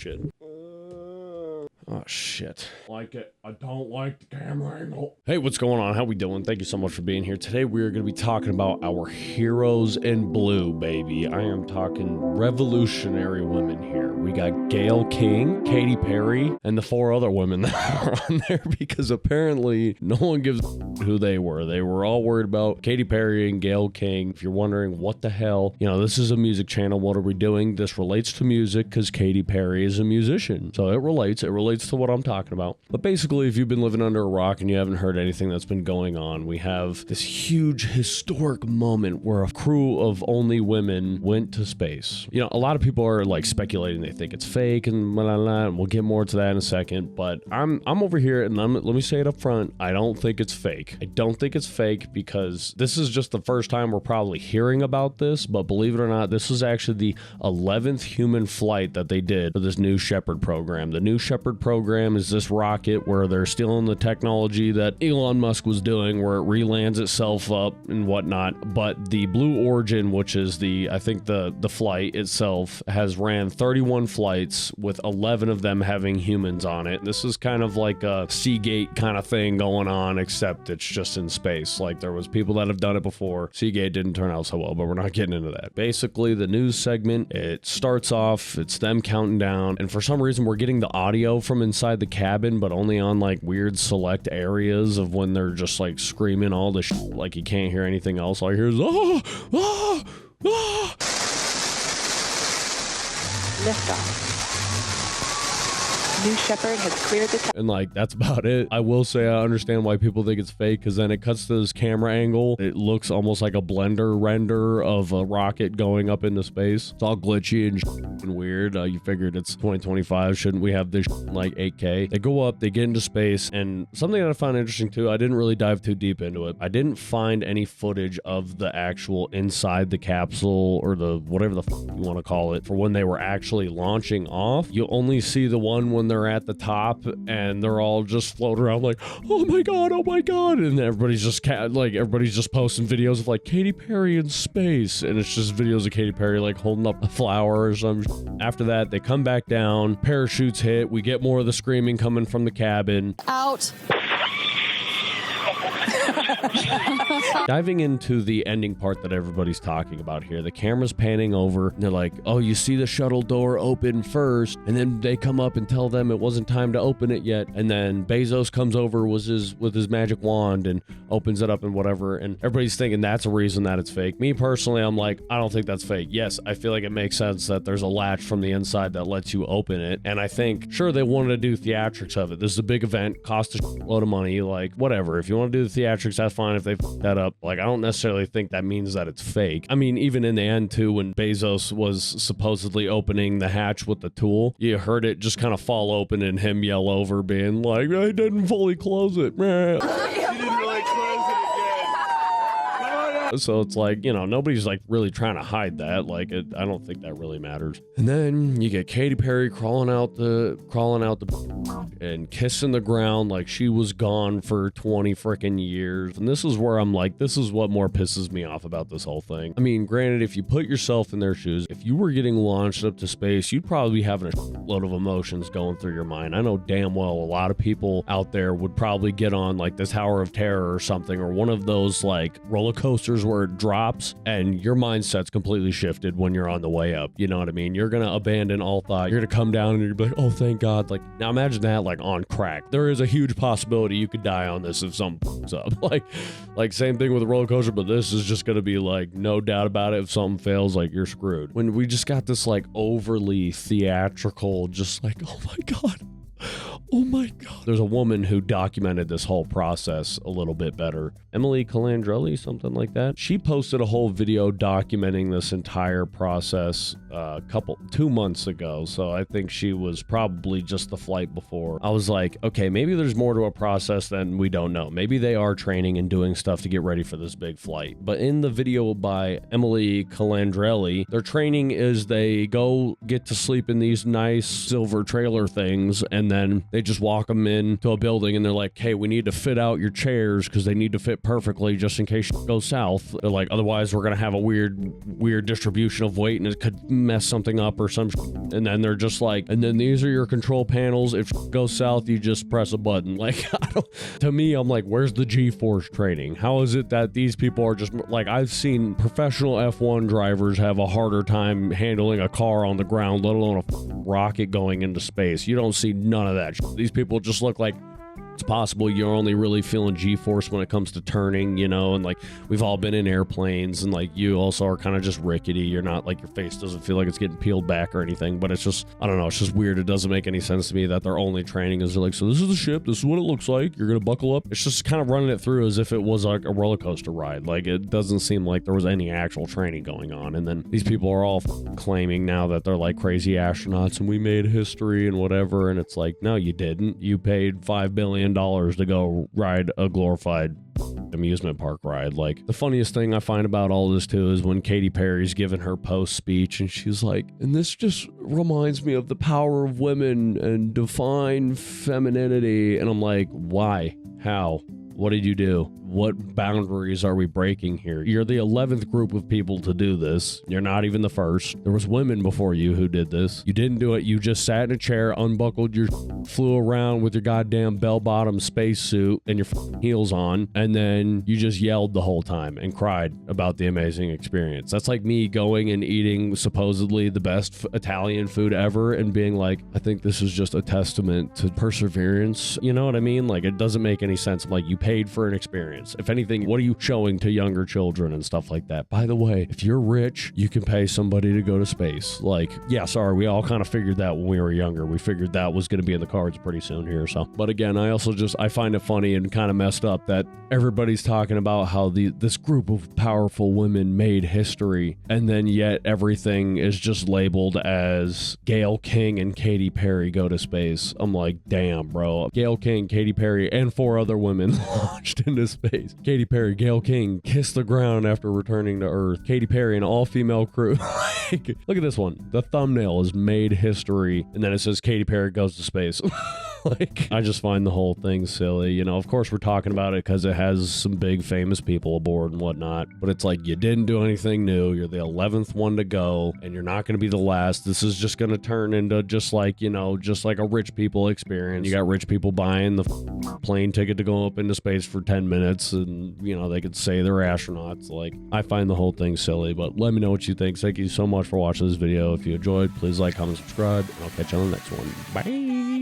shit. Oh, shit. Like it. I don't like the camera angle. Hey, what's going on? How we doing? Thank you so much for being here. Today, we're going to be talking about our heroes in blue, baby. I am talking revolutionary women here. We got Gayle King, Katy Perry, and the 4 other women that are on there because apparently no one gives who they were. They were all worried about Katy Perry and Gayle King. If you're wondering what the hell, this is a music channel. What are we doing? This relates to music because Katy Perry is a musician. So it relates to what I'm talking about. But basically, if you've been living under a rock and you haven't heard anything that's been going on, we have this huge historic moment where a crew of only women went to space. A lot of people are like speculating they think it's fake and blah, blah, blah, and we'll get more to that in a second. But I'm over here and let me say it up front. I don't think it's fake. I don't think it's fake because this is just the first time we're probably hearing about this. But believe it or not, this is actually the 11th human flight that they did for this New Shepard program. The New Shepard program is this rocket where they're stealing the technology that Elon Musk was doing where it relands itself up and whatnot. But the Blue Origin, which is I think the flight itself, has ran 31 flights with 11 of them having humans on it. This is kind of like a Seagate kind of thing going on, except it's just in space. Like there was people that have done it before. Seagate didn't turn out so well, but we're not getting into that. Basically, the news segment, it starts off, it's them counting down, and for some reason we're getting the audio from inside the cabin, but only on like weird select areas of when they're just like screaming all the shit, like you can't hear anything else. All I hear is Liftoff. New Shepard has cleared the and like that's about it. I will say I understand why people think it's fake because then it cuts to this camera angle. It looks almost like a Blender render of a rocket going up into space. It's all glitchy and weird. You figured it's 2025. Shouldn't we have this like 8K? They go up, they get into space, and something that I found interesting too, I didn't really dive too deep into it. I didn't find any footage of the actual inside the capsule or the whatever the you want to call it for when they were actually launching off. You only see the one when they're at the top and they're all just floating around like, oh my god, and everybody's just posting videos of like Katy Perry in space, and it's just videos of Katy Perry like holding up a flower or something. After that, they come back down, parachutes hit, we get more of the screaming coming from the cabin. Out. Diving into the ending part that everybody's talking about here, the camera's panning over and they're like, oh, you see the shuttle door open first, and then they come up and tell them it wasn't time to open it yet, and then Bezos comes over with his magic wand and opens it up and whatever, and everybody's thinking that's a reason that it's fake. Me personally, I'm like, I don't think that's fake. Yes, I feel like it makes sense that there's a latch from the inside that lets you open it, and I think sure they wanted to do theatrics of it. This is a big event, cost a load of money, like whatever. If you want to do the theatrics, that's fine. If they f that up, like I don't necessarily think that means that it's fake. I mean, even in the end too, when Bezos was supposedly opening the hatch with the tool, you heard it just kind of fall open and him yell over being like, I didn't fully close it. So it's like, nobody's like really trying to hide that. Like, I don't think that really matters. And then you get Katy Perry crawling out the and kissing the ground like she was gone for 20 freaking years. And this is where I'm like, this is what more pisses me off about this whole thing. I mean, granted, if you put yourself in their shoes, if you were getting launched up to space, you'd probably be having a load of emotions going through your mind. I know damn well a lot of people out there would probably get on like this Tower of Terror or something, or one of those like roller coasters where it drops and your mindset's completely shifted when you're on the way up. You know what I mean? You're gonna abandon all thought. You're gonna come down and you're gonna be like, oh, thank God. Like, now imagine that like on crack. There is a huge possibility you could die on this if something f***s up. Like same thing with a roller coaster, but this is just gonna be like no doubt about it. If something fails, like you're screwed. When we just got this like overly theatrical, just like, oh my God. Oh my God. There's a woman who documented this whole process a little bit better. Emily Calandrelli, something like that. She posted a whole video documenting this entire process 2 months ago. So I think she was probably just the flight before. I was like, okay, maybe there's more to a process than we don't know. Maybe they are training and doing stuff to get ready for this big flight. But in the video by Emily Calandrelli, their training is they go get to sleep in these nice silver trailer things, and then they just walk them into a building and they're like, hey, we need to fit out your chairs because they need to fit perfectly just in case shit goes south. They're like, otherwise we're going to have a weird distribution of weight and it could mess something up or some shit. And then they're just like, and then these are your control panels. If shit goes south, you just press a button. Like, to me, I'm like, where's the G-force training? How is it that these people are just like, I've seen professional F1 drivers have a harder time handling a car on the ground, let alone a rocket going into space. You don't see none of that shit. These people just look like it's possible you're only really feeling G-force when it comes to turning, you know, and like we've all been in airplanes and like you also are kind of just rickety. You're not like your face doesn't feel like it's getting peeled back or anything, but it's just, I don't know, it's just weird. It doesn't make any sense to me that their only training is they're like, so this is the ship, this is what it looks like, you're gonna buckle up. It's just kind of running it through as if it was like a roller coaster ride. Like it doesn't seem like there was any actual training going on. And then these people are all claiming now that they're like crazy astronauts and we made history and whatever, and it's like, no, you didn't. You paid $5 billion to go ride a glorified amusement park ride. Like, the funniest thing I find about all this too is when Katy Perry's giving her post speech and she's like, and this just reminds me of the power of women and divine femininity, and I'm like, why? How? What did you do? What boundaries are we breaking here? You're the 11th group of people to do this. You're not even the first. There was women before you who did this. You didn't do it. You just sat in a chair, unbuckled your flew around with your goddamn bell-bottom spacesuit and your heels on, and then you just yelled the whole time and cried about the amazing experience. That's like me going and eating supposedly the best Italian food ever and being like, I think this is just a testament to perseverance. You know what I mean? Like, it doesn't make any sense. I'm like, you paid for an experience. If anything, what are you showing to younger children and stuff like that? By the way, if you're rich, you can pay somebody to go to space. Like, yeah, sorry, we all kind of figured that when we were younger. We figured that was going to be in the cards pretty soon here. So, but again, I also I find it funny and kind of messed up that everybody's talking about how this group of powerful women made history, and then yet everything is just labeled as Gayle King and Katy Perry go to space. I'm like, damn, bro. Gayle King, Katy Perry, and 4 other women launched into space. Katy Perry, Gayle King kissed the ground after returning to Earth. Katy Perry, an all-female crew. Like, look at this one. The thumbnail is made history, and then it says Katy Perry goes to space. Like, I just find the whole thing silly. You know, of course we're talking about it because it has some big famous people aboard and whatnot, but it's like, you didn't do anything new. You're the 11th one to go, and you're not going to be the last. This is just going to turn into just like, you know, just like a rich people experience. You got rich people buying the plane ticket to go up into space for 10 minutes, and, you know, they could say they're astronauts. Like, I find the whole thing silly, but let me know what you think. Thank you so much for watching this video. If you enjoyed, please like, comment, subscribe, and I'll catch you on the next one. Bye!